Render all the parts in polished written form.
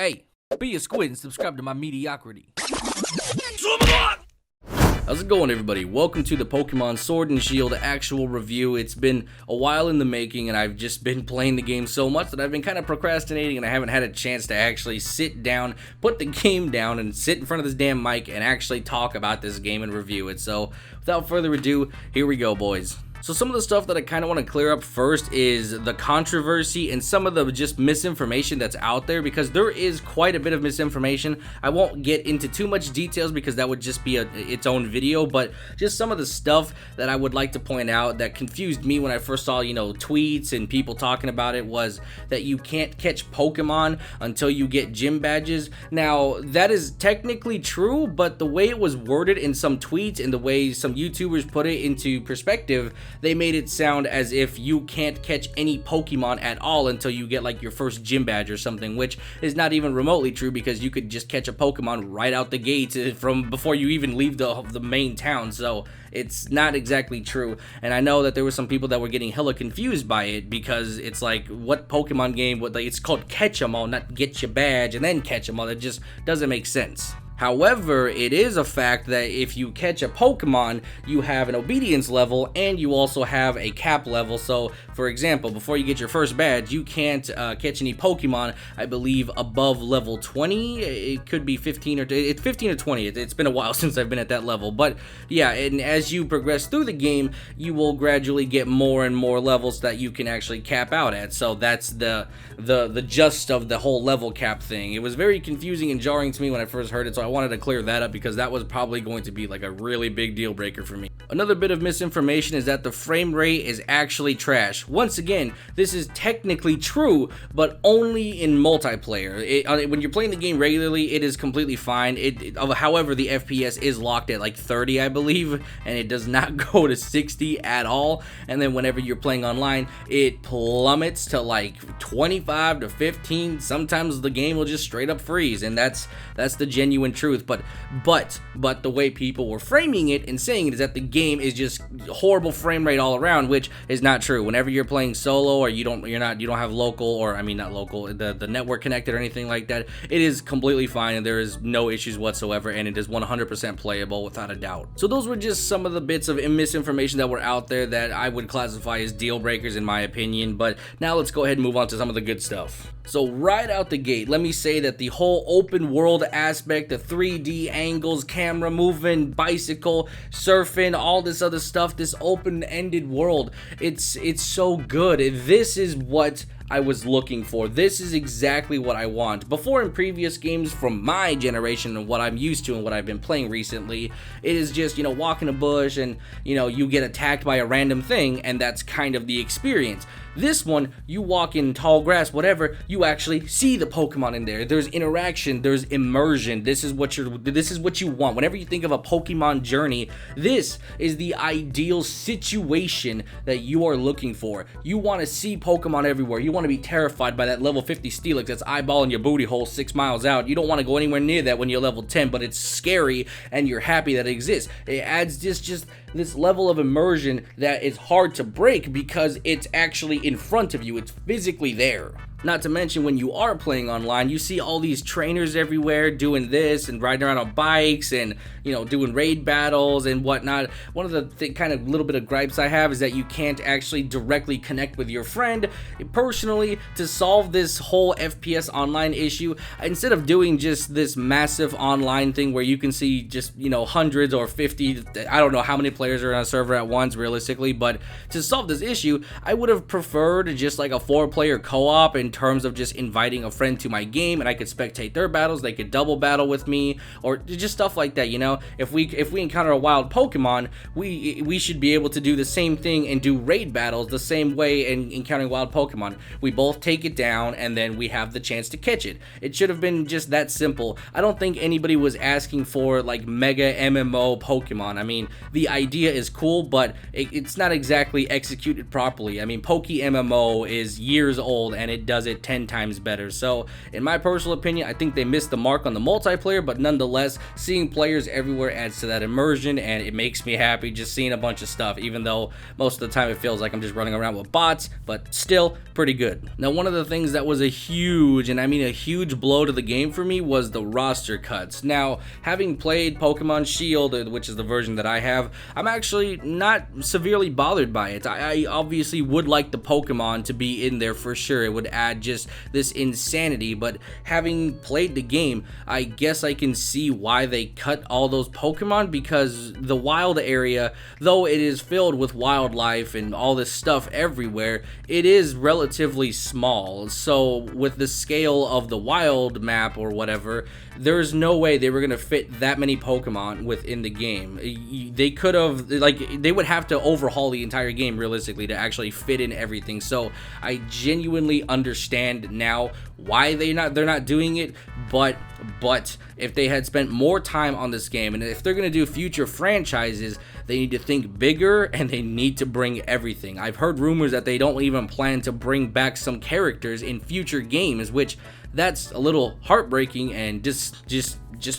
Hey, be a squid and subscribe to my mediocrity. How's it going, everybody? Welcome to the Pokemon Sword and Shield actual review. It's been a while in the making, and I've just been playing the game so much that I've been kind of procrastinating, and I haven't had a chance to actually sit down, put the game down, and sit in front of this damn mic and actually talk about this game and review it. So, without further ado, here we go, boys. So some of the stuff that I kind of want to clear up first is the controversy and some of the just misinformation that's out there, because there is quite a bit of misinformation. I won't get into too much details because that would just be its own video, but just some of the stuff that I would like to point out that confused me when I first saw, tweets and people talking about it, was that you can't catch Pokemon until you get gym badges. Now, that is technically true, but the way it was worded in some tweets and the way some YouTubers put it into perspective, they made it sound as if you can't catch any Pokemon at all until you get like your first gym badge or something, which is not even remotely true, because you could just catch a Pokemon right out the gate from before you even leave the main town. So it's not exactly true, and I know that there were some people that were getting hella confused by it, because it's like, what Pokemon game would, like, it's called Catch 'em all, not get your badge and then catch 'em all. It just doesn't make sense. However, it is a fact that if you catch a Pokemon, you have an obedience level and you also have a cap level. So, for example, before you get your first badge, you can't catch any Pokemon, I believe, above level 20. It could be 15 or it's 15 or 20. It's been a while since I've been at that level. But yeah, and as you progress through the game, you will gradually get more and more levels that you can actually cap out at. So that's the gist of the whole level cap thing. It was very confusing and jarring to me when I first heard it, so I wanted to clear that up because that was probably going to be like a really big deal breaker for me. Another bit of misinformation is that the frame rate is actually trash. Once again, this is technically true, but only in multiplayer. When you're playing the game regularly, it is completely fine. However, the FPS is locked at like 30, I believe, and it does not go to 60 at all. And then whenever you're playing online, it plummets to like 25 to 15. Sometimes the game will just straight up freeze, and that's the genuine truth. But the way people were framing it and saying it is that the game is just horrible frame rate all around, which is not true. Whenever you're playing solo, or you don't have local, or I mean not local, the network connected or anything like that, it is completely fine and there is no issues whatsoever, and it is 100% playable without a doubt. So those were just some of the bits of misinformation that were out there that I would classify as deal breakers in my opinion. But now let's go ahead and move on to some of the good stuff. So right out the gate, let me say that the whole open world aspect, the 3D angles, camera moving, bicycle, surfing, all this other stuff, this open-ended world, it's so good. This is what I was looking for. This is exactly what I want. Before, in previous games from my generation and what I'm used to and what I've been playing recently, it is just, walk in a bush and, you get attacked by a random thing, and that's kind of the experience. This one, you walk in tall grass, whatever, you actually see the Pokemon in there. There's interaction, there's immersion. This is what you want. Whenever you think of a Pokemon journey, this is the ideal situation that you are looking for. You want to see Pokemon everywhere. You want to be terrified by that level 50 Steelix that's eyeballing your booty hole 6 miles out. You don't want to go anywhere near that when you're level 10, but it's scary and you're happy that it exists. It adds just this level of immersion that is hard to break because it's actually in front of you. It's physically there. Not to mention, when you are playing online, you see all these trainers everywhere doing this and riding around on bikes and, doing raid battles and whatnot. One of the kind of little bit of gripes I have is that you can't actually directly connect with your friend. Personally, to solve this whole FPS online issue, instead of doing just this massive online thing where you can see just, hundreds or 50, I don't know how many players are on a server at once realistically, but to solve this issue, I would have preferred just like a 4-player co-op in terms of just inviting a friend to my game and I could spectate their battles, they could double battle with me, or just stuff like that. If we encounter a wild Pokemon, we should be able to do the same thing and do raid battles the same way in encountering wild Pokemon. We both take it down and then we have the chance to catch it. It should have been just that simple. I don't think anybody was asking for like mega MMO Pokemon. I mean, the idea is cool, but it's not exactly executed properly. I mean, Poke MMO is years old and it does does it 10 times better. So in my personal opinion, I think they missed the mark on the multiplayer, but nonetheless, seeing players everywhere adds to that immersion, and it makes me happy just seeing a bunch of stuff, even though most of the time it feels like I'm just running around with bots, but still pretty good. Now, one of the things that was a huge, and I mean a huge blow to the game for me, was the roster cuts. Now, having played Pokemon Shield, which is the version that I have, I'm actually not severely bothered by it. I obviously would like the Pokemon to be in there for sure. It would add just this insanity, but having played the game, I guess I can see why they cut all those Pokemon, because the wild area, though it is filled with wildlife and all this stuff everywhere, it is relatively small. So with the scale of the wild map or whatever, there's no way they were going to fit that many Pokemon within the game. They could have, like, they would have to overhaul the entire game realistically to actually fit in everything. So I genuinely understand now why they're not doing it, but if they had spent more time on this game, and if they're going to do future franchises, they need to think bigger, and they need to bring everything. I've heard rumors that they don't even plan to bring back some characters in future games, which that's a little heartbreaking and just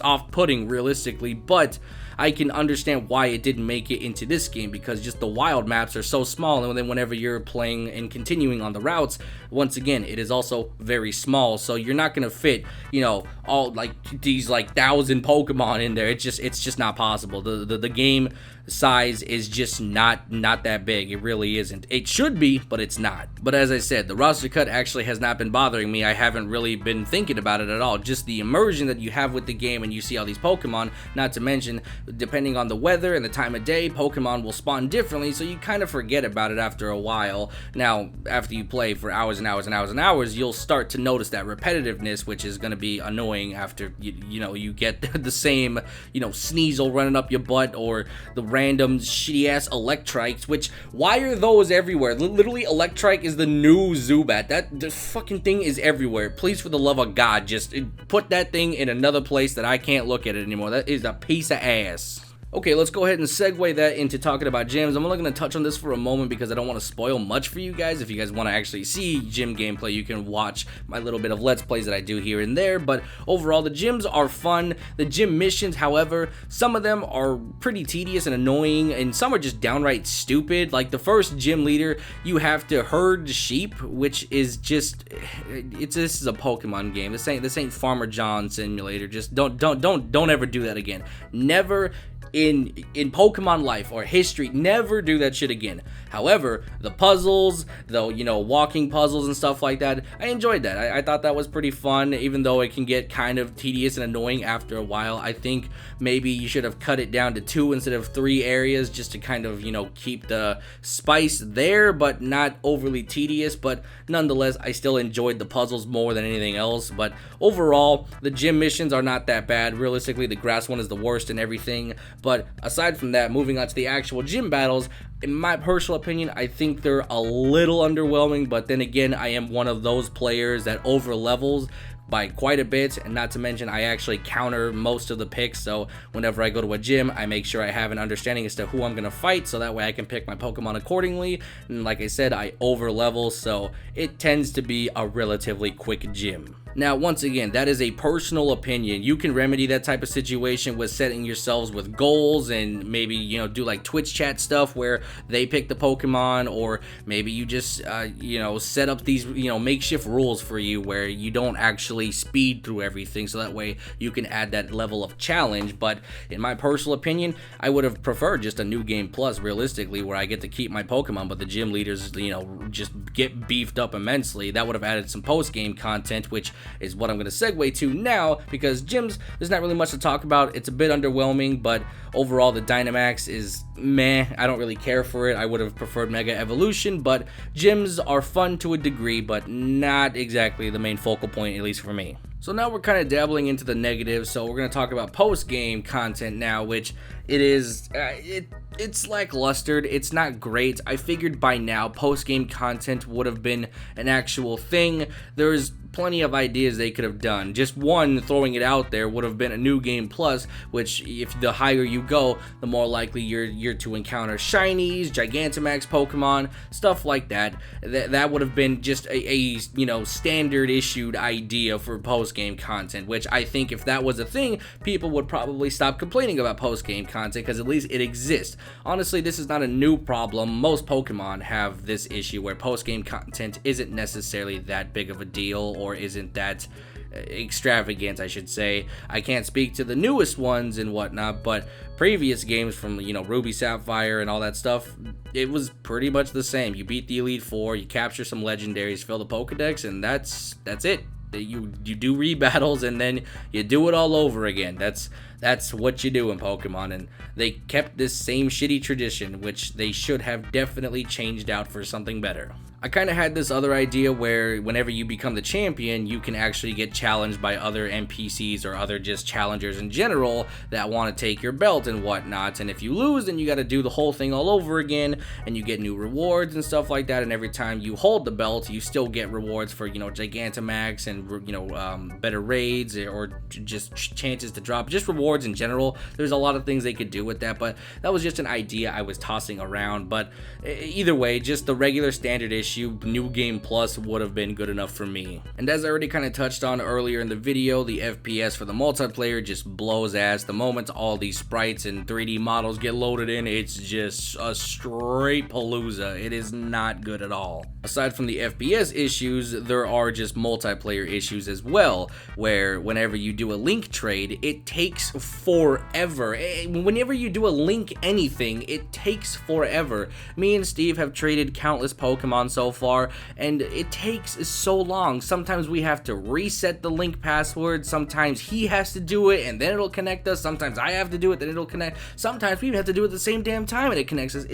off-putting realistically, but I can understand why it didn't make it into this game, because just the wild maps are so small, and then whenever you're playing and continuing on the routes, once again, it is also very small, so you're not gonna fit, you know, all like these like 1,000 Pokemon in there. It's just not possible. The game size is just not that big. It really isn't. It should be, but it's not. But as I said, the roster cut actually has not been bothering me. I haven't really been thinking about it at all. Just the immersion that you have with the game, and you see all these Pokemon, not to mention, depending on the weather and the time of day, Pokemon will spawn differently, so you kind of forget about it after a while. Now, after you play for hours and hours and hours and hours, you'll start to notice that repetitiveness, which is going to be annoying after, you know, you get the same, you know, Sneasel running up your butt, or the random shitty ass Electrites, which, why are those everywhere? Literally, Electrike is the new Zubat. That fucking thing is everywhere. Please, for the love of God, just put that thing in another place that I can't look at it anymore. That is a piece of ass. Okay, let's go ahead and segue that into talking about gyms. I'm only going to touch on this for a moment because I don't want to spoil much for you guys. If you guys want to actually see gym gameplay, you can watch my little bit of Let's Plays that I do here and there. But overall, the gyms are fun. The gym missions, however, some of them are pretty tedious and annoying, and some are just downright stupid. Like the first gym leader, you have to herd sheep, which is just, this is a Pokemon game. This ain't Farmer John Simulator. Just don't ever do that again. Never in Pokemon life or history, never do that shit again. However, the puzzles, though, you know, walking puzzles and stuff like that, I enjoyed that. I thought that was pretty fun, even though it can get kind of tedious and annoying after a while. I think maybe you should have cut it down to 2 instead of 3 areas, just to kind of, you know, keep the spice there, but not overly tedious. But nonetheless, I still enjoyed the puzzles more than anything else. But overall, the gym missions are not that bad. Realistically, the grass one is the worst and everything. But aside from that, moving on to the actual gym battles, in my personal opinion, I think they're a little underwhelming, but then again, I am one of those players that over levels by quite a bit, and not to mention I actually counter most of the picks, so whenever I go to a gym, I make sure I have an understanding as to who I'm gonna fight, so that way I can pick my Pokemon accordingly. And like I said, I over level, so it tends to be a relatively quick gym. Now, once again, that is a personal opinion. You can remedy that type of situation with setting yourselves with goals, and maybe, you know, do like Twitch chat stuff where they pick the Pokemon, or maybe you just, you know, set up these, you know, makeshift rules for you where you don't actually speed through everything, so that way you can add that level of challenge. But in my personal opinion, I would have preferred just a new game plus, realistically, where I get to keep my Pokemon, but the gym leaders, you know, just get beefed up immensely. That would have added some post-game content, which is what I'm going to segue to now, because gyms, there's not really much to talk about. It's a bit underwhelming, but overall the Dynamax is meh. I don't really care for it. I would have preferred Mega Evolution, but gyms are fun to a degree, but not exactly the main focal point, at least for me. So now we're kind of dabbling into the negatives, so we're going to talk about post-game content now, which it is, it's lackluster. It's not great. I figured by now post-game content would have been an actual thing. There's plenty of ideas they could have done. Just one, throwing it out there would have been a new game plus, which if the higher you go, the more likely you're to encounter shinies, Gigantamax Pokemon, stuff like that. That would have been just a standard issued idea for post-game content, which I think if that was a thing, people would probably stop complaining about post-game content because at least it exists. Honestly, this is not a new problem. Most Pokemon have this issue where post-game content isn't necessarily that big of a deal, or isn't that extravagant, I should say. I can't speak to the newest ones and whatnot, but previous games from Ruby, Sapphire, and all that stuff, it was pretty much the same. You beat the Elite Four, you capture some legendaries, fill the Pokedex, and that's it. You do rebattles and then you do it all over again. That's what you do in Pokemon, and they kept this same shitty tradition, which they should have definitely changed out for something better. I kind of had this other idea where whenever you become the champion, you can actually get challenged by other NPCs or other just challengers in general that want to take your belt and whatnot, and if you lose, then you got to do the whole thing all over again, and you get new rewards and stuff like that, and every time you hold the belt, you still get rewards for, Gigantamax and, better raids or just chances to drop, just rewards in general. There's a lot of things they could do with that, but that was just an idea I was tossing around. But either way, just the regular standard issue, new game plus would have been good enough for me. And as I already kind of touched on earlier in the video, the FPS for the multiplayer just blows ass. The moment all these sprites and 3D models get loaded in, it's just a straight palooza. It is not good at all. Aside from the FPS issues, there are just multiplayer issues as well, where whenever you do a link trade, it takes forever. Whenever you do a link anything, it takes forever. Me and Steve have traded countless Pokemon so far, and it takes so long. Sometimes we have to reset the link password, sometimes he has to do it and then it'll connect us, sometimes I have to do it then it'll connect, sometimes we have to do it at the same damn time and it connects us.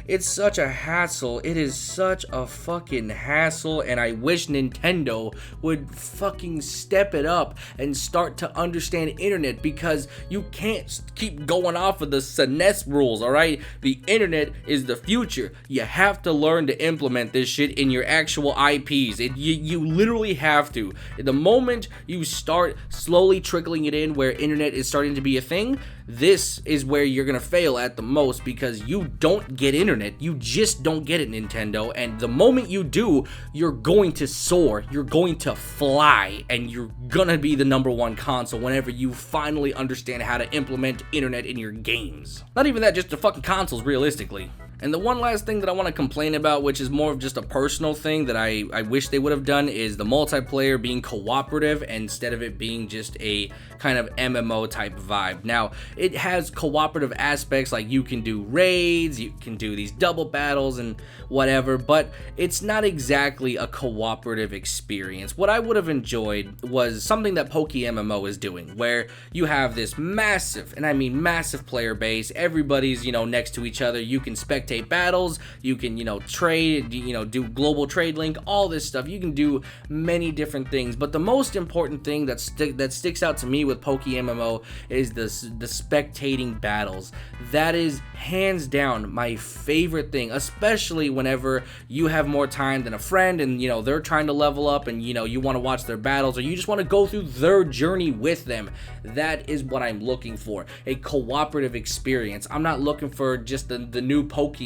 It's such a hassle. It is such a fucking hassle, and I wish Nintendo would fucking step it up and start to understand internet, because you can't keep going off of the SNES rules, alright? The internet is the future. You have to learn to implement this shit in your actual IPs. You literally have to. The moment you start slowly trickling it in where internet is starting to be a thing, this is where you're gonna fail at the most, because you don't get internet. You just don't get it, Nintendo, and the moment you do, you're going to soar, you're going to fly, and you're gonna be the #1 console whenever you finally understand how to implement internet in your games. Not even that, just the fucking consoles, realistically. And the one last thing that I want to complain about, which is more of just a personal thing that I wish they would have done, is the multiplayer being cooperative instead of it being just a kind of MMO type vibe. Now, it has cooperative aspects, like you can do raids, you can do these double battles and whatever, but it's not exactly a cooperative experience. What I would have enjoyed was something that PokeMMO is doing, where you have this massive, and I mean massive player base, everybody's, next to each other, you can spectate battles, you can, trade, do global trade link, all this stuff. You can do many different things, but the most important thing that sticks out to me with PokeMMO is the spectating battles. That is hands down my favorite thing, especially whenever you have more time than a friend and they're trying to level up and you want to watch their battles, or you just want to go through their journey with them. That is what I'm looking for, a cooperative experience. I'm not looking for just the new PokeMMO.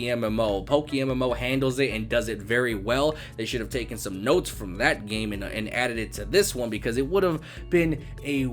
PokeMMO handles it and does it very well. They should have taken some notes from that game and added it to this one, because it would have been a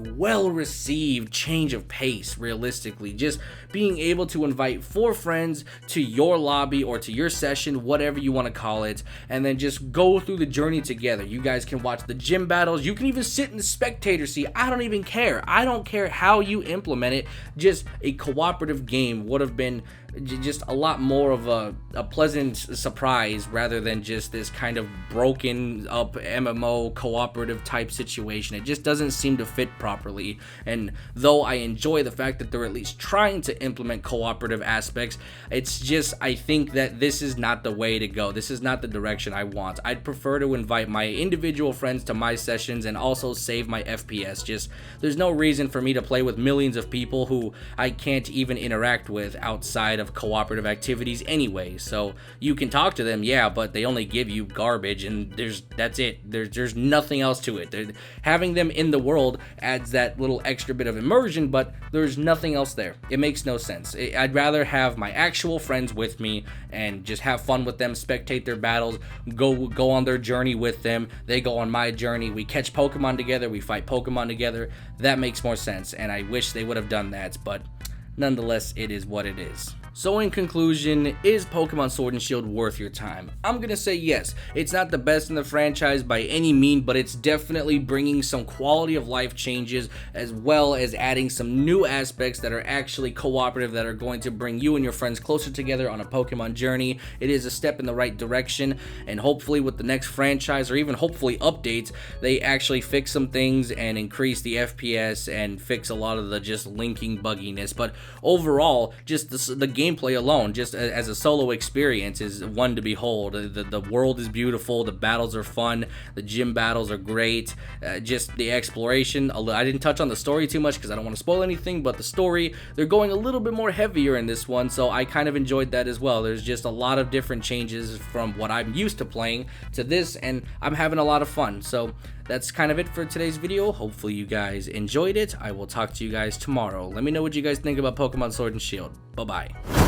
well-received change of pace, realistically. Just being able to invite 4 friends to your lobby or to your session, whatever you want to call it, and then just go through the journey together. You guys can watch the gym battles. You can even sit in the spectator seat. I don't even care. I don't care how you implement it. Just a cooperative game would have been just a lot more of a pleasant surprise, rather than just this kind of broken up MMO cooperative type situation. It just doesn't seem to fit properly, and though I enjoy the fact that they're at least trying to implement cooperative aspects, it's just, I think that this is not the way to go. This is not the direction I want. I'd prefer to invite my individual friends to my sessions and also save my FPS. Just, there's no reason for me to play with millions of people who I can't even interact with outside outside of cooperative activities anyway. So you can talk to them, yeah, but they only give you garbage, and that's it. There's nothing else to it. Having them in the world adds that little extra bit of immersion, but there's nothing else there. It makes no sense. I'd rather have my actual friends with me and just have fun with them, spectate their battles, go on their journey with them. They go on my journey. We catch Pokemon together. We fight Pokemon together. That makes more sense, and I wish they would have done that, but nonetheless, it is what it is. So in conclusion, is Pokemon Sword and Shield worth your time? I'm gonna say yes. It's not the best in the franchise by any mean, but it's definitely bringing some quality of life changes, as well as adding some new aspects that are actually cooperative, that are going to bring you and your friends closer together on a Pokemon journey. It is a step in the right direction, and hopefully with the next franchise, or even hopefully updates, they actually fix some things and increase the FPS and fix a lot of the just linking bugginess. But overall, just the gameplay alone, just as a solo experience, is one to behold. The world is beautiful, the battles are fun, the gym battles are great, just the exploration. I didn't touch on the story too much because I don't want to spoil anything, but the story, they're going a little bit more heavier in this one, so I kind of enjoyed that as well. There's just a lot of different changes from what I'm used to playing to this, and I'm having a lot of fun. So that's kind of it for today's video. Hopefully you guys enjoyed it. I will talk to you guys tomorrow. Let me know what you guys think about Pokemon Sword and Shield. Bye-bye.